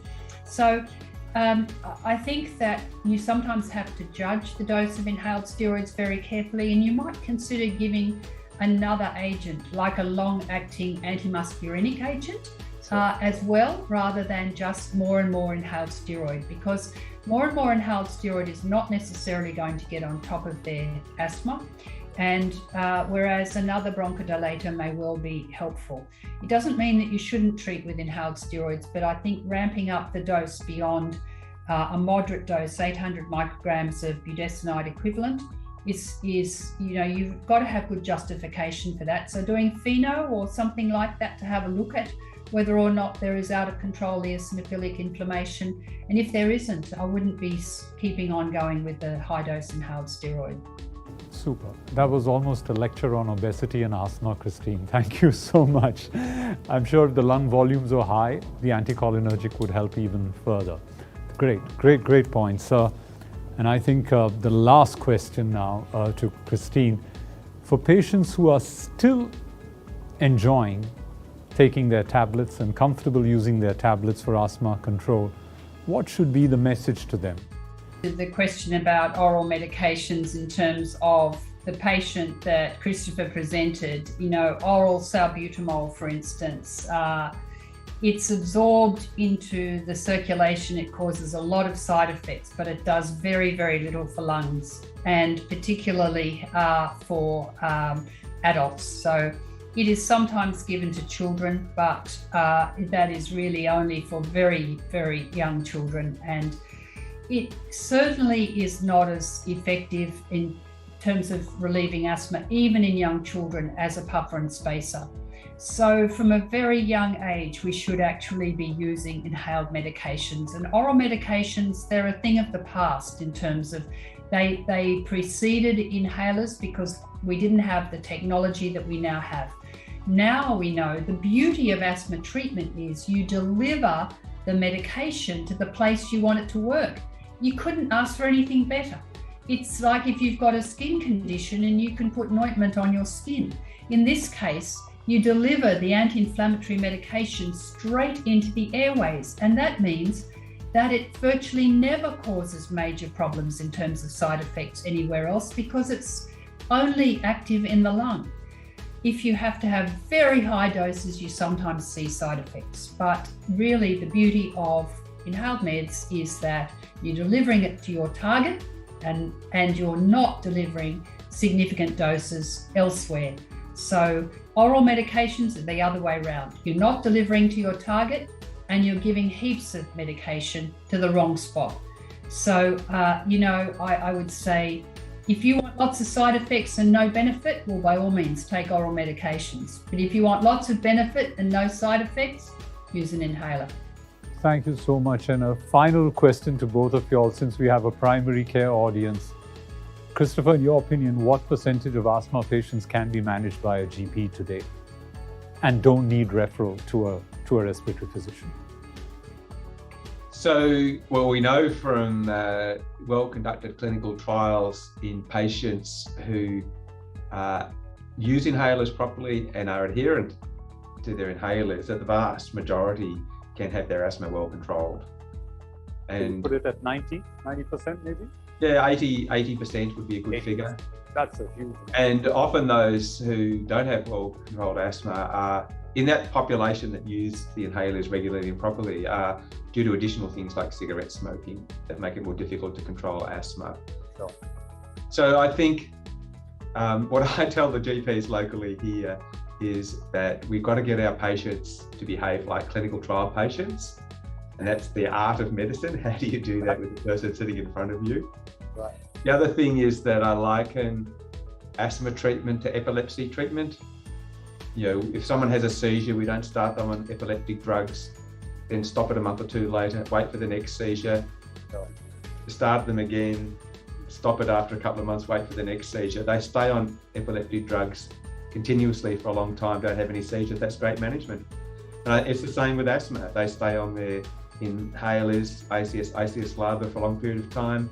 So I think that you sometimes have to judge the dose of inhaled steroids very carefully, and you might consider giving another agent, like a long-acting antimuscarinic agent as well, rather than just more and more inhaled steroid, because more and more inhaled steroid is not necessarily going to get on top of their asthma. And whereas another bronchodilator may well be helpful. It doesn't mean that you shouldn't treat with inhaled steroids, but I think ramping up the dose beyond a moderate dose, 800 micrograms of budesonide equivalent, is you've got to have good justification for that. So doing pheno or something like that to have a look at whether or not there is out of control eosinophilic inflammation. And if there isn't, I wouldn't be keeping on going with the high dose inhaled steroid. Super. That was almost a lecture on obesity and asthma, Christine. Thank you so much. I'm sure if the lung volumes are high, the anticholinergic would help even further. Great points. And I think the last question now to Christine. For patients who are still enjoying taking their tablets and comfortable using their tablets for asthma control, what should be the message to them? The question about oral medications in terms of the patient that Christopher presented, oral salbutamol, for instance, it's absorbed into the circulation. It causes a lot of side effects, but it does very, very little for lungs, and particularly for adults. So it is sometimes given to children, but that is really only for very, very young children. And it certainly is not as effective in terms of relieving asthma, even in young children, as a puffer and spacer. So from a very young age, we should actually be using inhaled medications. And oral medications, they're a thing of the past in terms of they preceded inhalers because we didn't have the technology that we now have. Now we know the beauty of asthma treatment is you deliver the medication to the place you want it to work. You couldn't ask for anything better. It's like if you've got a skin condition and you can put an ointment on your skin. In this case, you deliver the anti-inflammatory medication straight into the airways, and that means that it virtually never causes major problems in terms of side effects anywhere else because it's only active in the lung. If you have to have very high doses, you sometimes see side effects, but really the beauty of inhaled meds is that you're delivering it to your target and you're not delivering significant doses elsewhere. So oral medications are the other way around. You're not delivering to your target and you're giving heaps of medication to the wrong spot. So, I would say if you want lots of side effects and no benefit, well, by all means, take oral medications. But if you want lots of benefit and no side effects, use an inhaler. Thank you so much. And a final question to both of you all, since we have a primary care audience. Christopher, in your opinion, what percentage of asthma patients can be managed by a GP today and don't need referral to a respiratory physician? So, well, we know from well-conducted clinical trials in patients who use inhalers properly and are adherent to their inhalers that the vast majority can have their asthma well controlled. And put it at 90% maybe? Yeah, 80% would be a good figure. That's a huge. And often those who don't have well-controlled asthma are in that population that use the inhalers regularly and properly are due to additional things like cigarette smoking that make it more difficult to control asthma. Sure. So I think what I tell the GPs locally here is that we've got to get our patients to behave like clinical trial patients. And that's the art of medicine. How do you do that with the person sitting in front of you? Right. The other thing is that I liken asthma treatment to epilepsy treatment. You know, if someone has a seizure, we don't start them on epileptic drugs, then stop it a month or two later, wait for the next seizure, start them again, stop it after a couple of months, wait for the next seizure. They stay on epileptic drugs continuously for a long time, don't have any seizures. That's great management. It's the same with asthma. They stay on their inhalers, ACS LABA for a long period of time,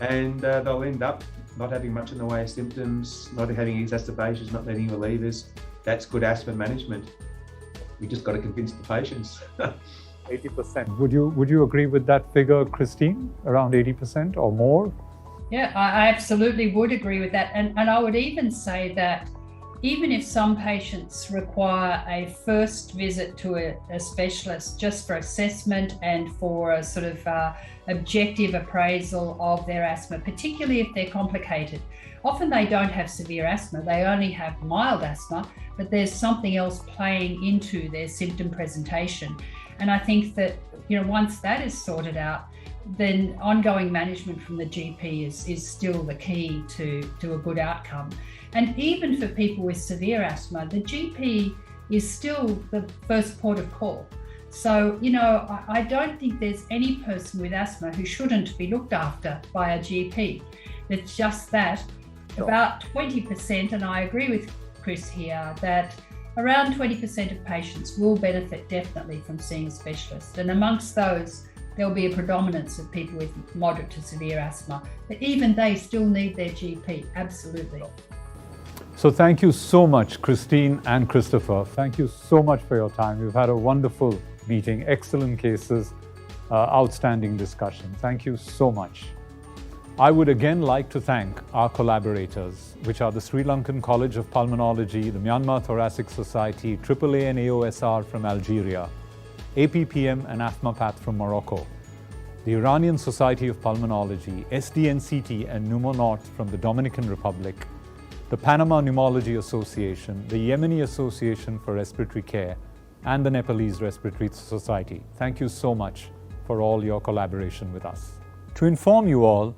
and they'll end up not having much in the way of symptoms, not having exacerbations, not needing relievers. That's good asthma management. We just got to convince the patients. 80%. Would you agree with that figure, Christine? Around 80% or more? Yeah, I absolutely would agree with that. And I would even say that even if some patients require a first visit to a specialist just for assessment and for a sort of objective appraisal of their asthma, particularly if they're complicated. Often they don't have severe asthma, they only have mild asthma, but there's something else playing into their symptom presentation. And I think that, once that is sorted out, then ongoing management from the GP is still the key to a good outcome. And even for people with severe asthma, the GP is still the first port of call. So, I don't think there's any person with asthma who shouldn't be looked after by a GP. It's just that about 20%, and I agree with Chris here, that around 20% of patients will benefit definitely from seeing a specialist. And amongst those, there'll be a predominance of people with moderate to severe asthma, but even they still need their GP, absolutely. So thank you so much, Christine and Christopher. Thank you so much for your time. We've had a wonderful meeting, excellent cases, outstanding discussion. Thank you so much. I would again like to thank our collaborators, which are the Sri Lankan College of Pulmonology, the Myanmar Thoracic Society, AAA and AOSR from Algeria, APPM and AthmaPath from Morocco, the Iranian Society of Pulmonology, SDNCT and Pneumonaut from the Dominican Republic, the Panama Pneumology Association, the Yemeni Association for Respiratory Care, and the Nepalese Respiratory Society. Thank you so much for all your collaboration with us. To inform you all,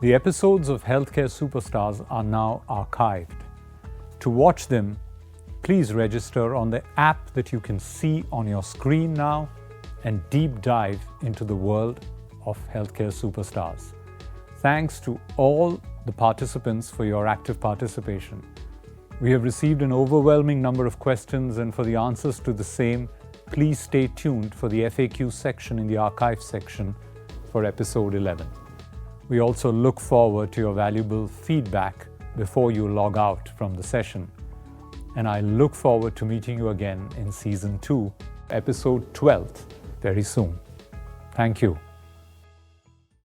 the episodes of Healthcare Superstars are now archived. To watch them, please register on the app that you can see on your screen now and deep dive into the world of healthcare superstars. Thanks to all the participants for your active participation. We have received an overwhelming number of questions, and for the answers to the same, please stay tuned for the FAQ section in the archive section for episode 11. We also look forward to your valuable feedback before you log out from the session. And I look forward to meeting you again in Season 2, Episode 12, very soon. Thank you.